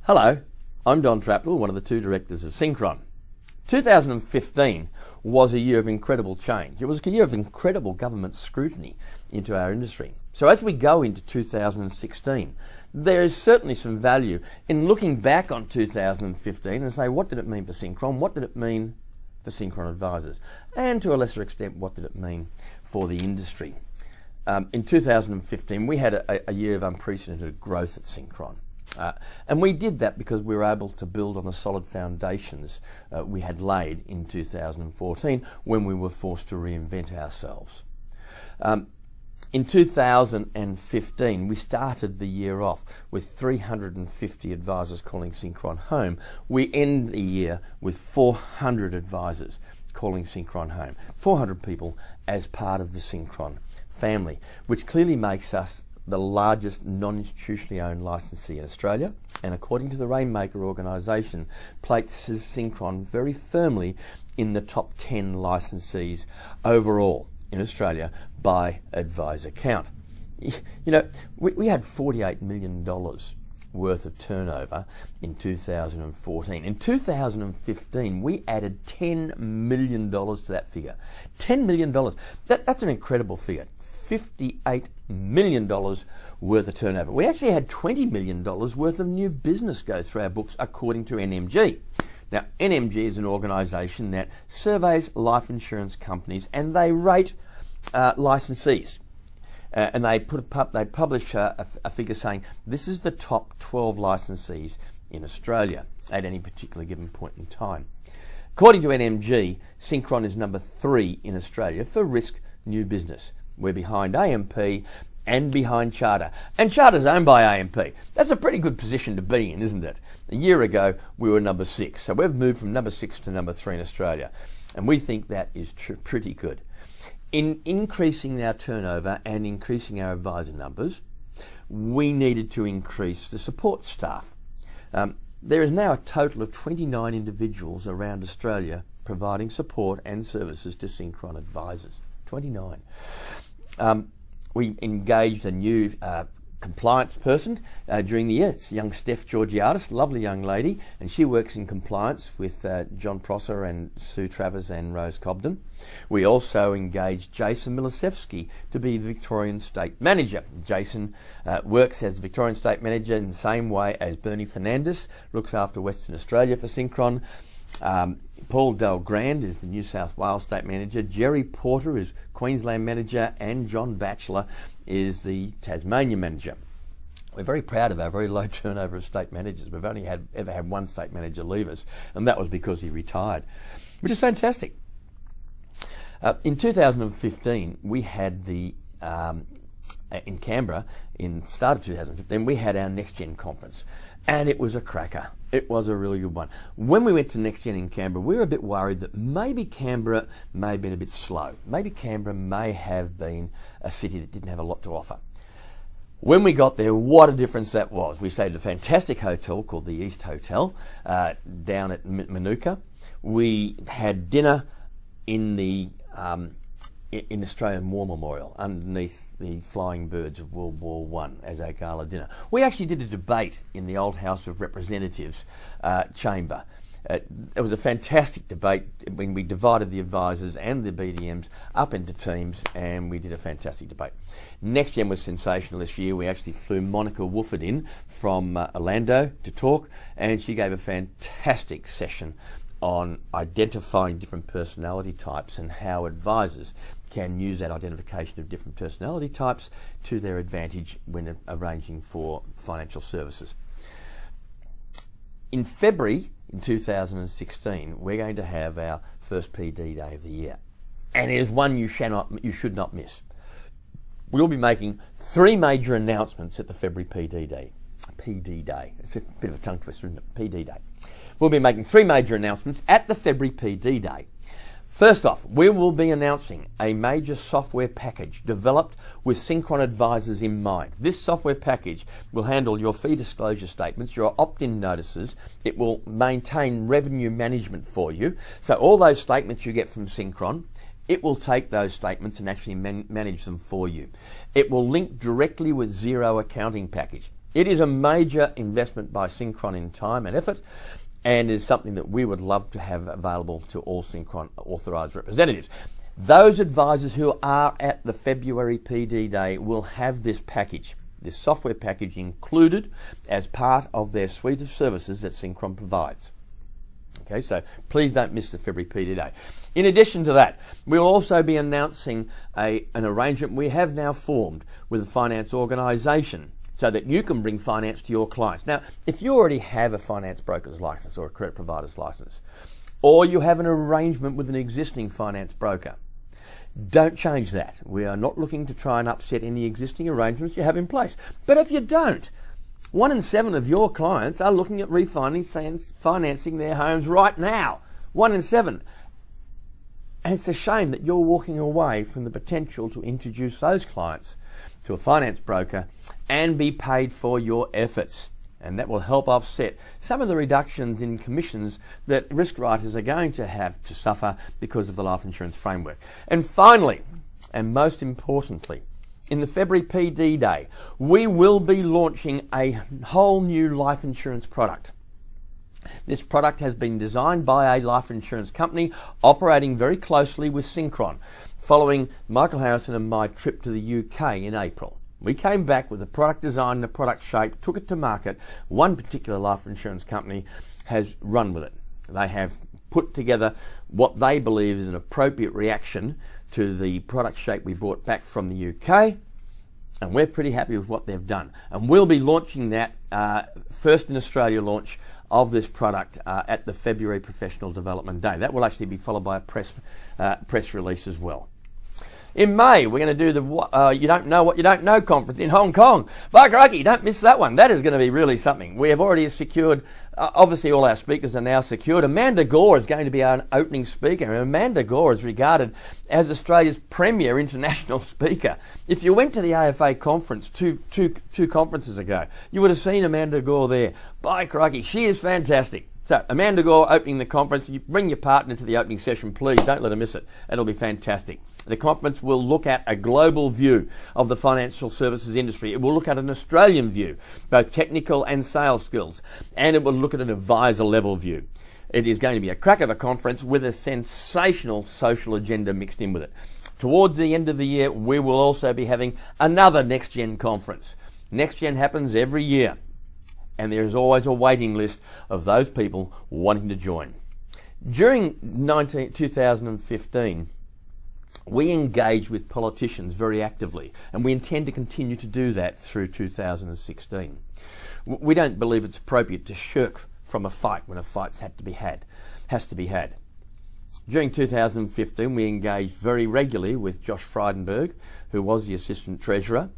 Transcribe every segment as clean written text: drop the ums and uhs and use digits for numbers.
Hello, I'm Don Trapnell, one of the two directors of Synchron. 2015 was a year of incredible change. It was a year of incredible government scrutiny into our industry. So as we go into 2016, there is certainly some value in looking back on 2015 and say, what did it mean for Synchron? What did it mean for Synchron advisors? And to a lesser extent, what did it mean for the industry? In 2015, we had a year of unprecedented growth at Synchron. And we did that because we were able to build on the solid foundations we had laid in 2014 when we were forced to reinvent ourselves. In 2015, we started the year off with 350 advisors calling Synchron home. We end the year with 400 advisors calling Synchron home. 400 people as part of the Synchron family, which clearly makes us the largest non-institutionally owned licensee in Australia, and according to the Rainmaker organisation, places Synchron very firmly in the top 10 licensees overall in Australia by advisor count. You know, we had $48 million worth of turnover in 2014. In 2015, we added $10 million to that figure. $10 million. That's an incredible figure. $58 million worth of turnover. We actually had $20 million worth of new business go through our books according to NMG. Now, NMG is an organisation that surveys life insurance companies and they rate licensees. And they publish a figure saying this is the top 12 licensees in Australia at any particular given point in time. According to NMG, Synchron is number 3 in Australia for risk new business. We're behind AMP and behind Charter. And Charter's owned by AMP. That's a pretty good position to be in, isn't it? A year ago, we were number 6. So we've moved from number 6 to number 3 in Australia. And we think that is pretty good. In increasing our turnover and increasing our advisor numbers, we needed to increase the support staff. There is now a total of 29 individuals around Australia providing support and services to Synchron advisors. 29. We engaged a new compliance person during the year. It's young Steph Georgiadis, lovely young lady, and she works in compliance with John Prosser and Sue Travers and Rose Cobden. We also engaged Jason Milisevsky to be the Victorian State Manager. Jason works as the Victorian State Manager in the same way as Bernie Fernandez, looks after Western Australia for Synchron. Paul Dalgrand is the New South Wales State Manager, Jerry Porter is Queensland Manager, and John Batchelor is the Tasmania Manager. We're very proud of our very low turnover of state managers. We've only ever had one state manager leave us, and that was because he retired, which is fantastic. In 2015, we had in Canberra, in the start of 2015, we had our Next Gen conference, and it was a cracker. It was a really good one. When we went to Next Gen in Canberra, we were a bit worried that maybe Canberra may have been a bit slow. Maybe Canberra may have been a city that didn't have a lot to offer. When we got there, what a difference that was. We stayed at a fantastic hotel called the East Hotel down at Manuka. We had dinner in the Australian War Memorial underneath the flying birds of World War I as our gala dinner. We actually did a debate in the old House of Representatives chamber. It was a fantastic debate when we divided the advisors and the BDMs up into teams, and we did a fantastic debate. Next Gen was sensational this year. We actually flew Monica Woolford in from Orlando to talk, and she gave a fantastic session on identifying different personality types and how advisors can use that identification of different personality types to their advantage when arranging for financial services. In February in 2016, we're going to have our first PD day of the year, and it is one you should not miss. We'll be making 3 major announcements at the February PD day. PD day. It's a bit of a tongue twister, isn't it? PD day. We'll be making 3 major announcements at the February PD day. First off, we will be announcing a major software package developed with Synchron advisors in mind. This software package will handle your fee disclosure statements, your opt-in notices. It will maintain revenue management for you. So all those statements you get from Synchron, it will take those statements and actually manage them for you. It will link directly with Xero accounting package. It is a major investment by Synchron in time and effort, and is something that we would love to have available to all Synchron authorised representatives. Those advisors who are at the February PD Day will have this package, this software package included as part of their suite of services that Synchron provides. Okay, so please don't miss the February PD Day. In addition to that, we'll also be announcing an arrangement we have now formed with a finance organisation so that you can bring finance to your clients. Now, if you already have a finance broker's license or a credit provider's license, or you have an arrangement with an existing finance broker, don't change that. We are not looking to try and upset any existing arrangements you have in place. But if you don't, 1 in 7 of your clients are looking at refinancing their homes right now. 1 in 7. And it's a shame that you're walking away from the potential to introduce those clients to a finance broker and be paid for your efforts. And that will help offset some of the reductions in commissions that risk writers are going to have to suffer because of the life insurance framework. And finally, and most importantly, in the February PD Day, we will be launching a whole new life insurance product. This product has been designed by a life insurance company operating very closely with Synchron, following Michael Harrison and my trip to the UK in April. We came back with a product design and a product shape, took it to market. One particular life insurance company has run with it. They have put together what they believe is an appropriate reaction to the product shape we brought back from the UK, and we're pretty happy with what they've done. And we'll be launching that first in Australia launch of this product at the February Professional Development Day. That will actually be followed by a press release as well. In May, we're going to do the You Don't Know What You Don't Know conference in Hong Kong. By crikey, don't miss that one. That is going to be really something. We have already secured, obviously all our speakers are now secured. Amanda Gore is going to be our opening speaker. And Amanda Gore is regarded as Australia's premier international speaker. If you went to the AFA conference two conferences ago, you would have seen Amanda Gore there. By crikey, she is fantastic. So, Amanda Gore opening the conference. You bring your partner to the opening session, please. Don't let her miss it. It'll be fantastic. The conference will look at a global view of the financial services industry. It will look at an Australian view, both technical and sales skills, and it will look at an advisor level view. It is going to be a crack of a conference with a sensational social agenda mixed in with it. Towards the end of the year, we will also be having another Next Gen conference. Next Gen happens every year, and there is always a waiting list of those people wanting to join. During 2015, we engage with politicians very actively, and we intend to continue to do that through 2016. We don't believe it's appropriate to shirk from a fight when a fight has to be had. During 2015, we engaged very regularly with Josh Frydenberg, who was the Assistant Treasurer.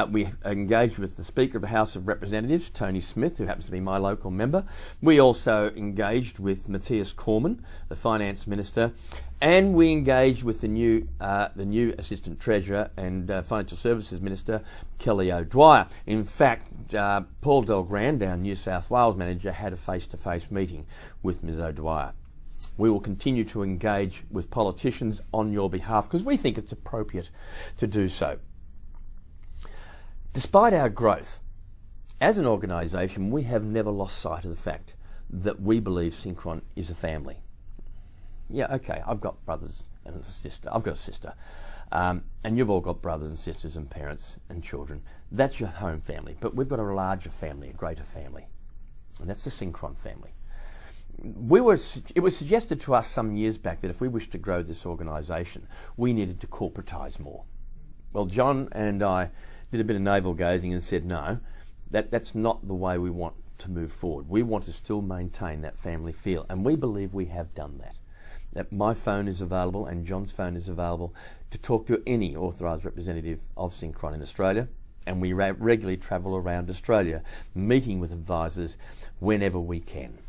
We engaged with the Speaker of the House of Representatives, Tony Smith, who happens to be my local member. We also engaged with Matthias Cormann, the Finance Minister, and we engaged with the new Assistant Treasurer and Financial Services Minister, Kelly O'Dwyer. In fact, Paul Delgrand, our New South Wales Manager, had a face-to-face meeting with Ms O'Dwyer. We will continue to engage with politicians on your behalf because we think it's appropriate to do so. Despite our growth, as an organisation, we have never lost sight of the fact that we believe Synchron is a family. Yeah, okay, I've got brothers and a sister. I've got a sister. And you've all got brothers and sisters and parents and children. That's your home family. But we've got a larger family, a greater family. And that's the Synchron family. It was suggested to us some years back that if we wished to grow this organisation, we needed to corporatise more. Well, John and I did a bit of navel gazing and said, no, that's not the way we want to move forward. We want to still maintain that family feel, and we believe we have done that. That my phone is available and John's phone is available to talk to any authorised representative of Synchron in Australia, and we regularly travel around Australia meeting with advisors whenever we can.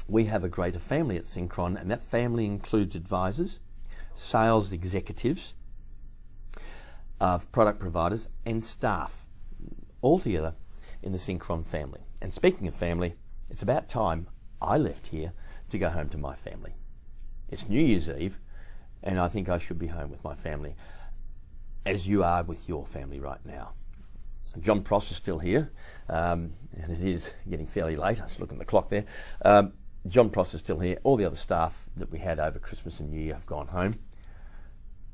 We have a greater family at Synchron, and that family includes advisors, sales executives, of product providers and staff, all together in the Synchron family. And speaking of family, it's about time I left here to go home to my family. It's New Year's Eve, and I think I should be home with my family, as you are with your family right now. John Pross is still here, and it is getting fairly late. I was looking at the clock there. John Pross is still here. All the other staff that we had over Christmas and New Year have gone home.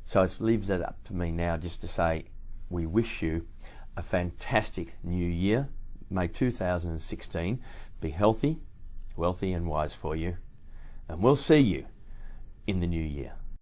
So it leaves it up to me now just to say we wish you a fantastic new year. May 2016 be healthy, wealthy and wise for you. And we'll see you in the new year.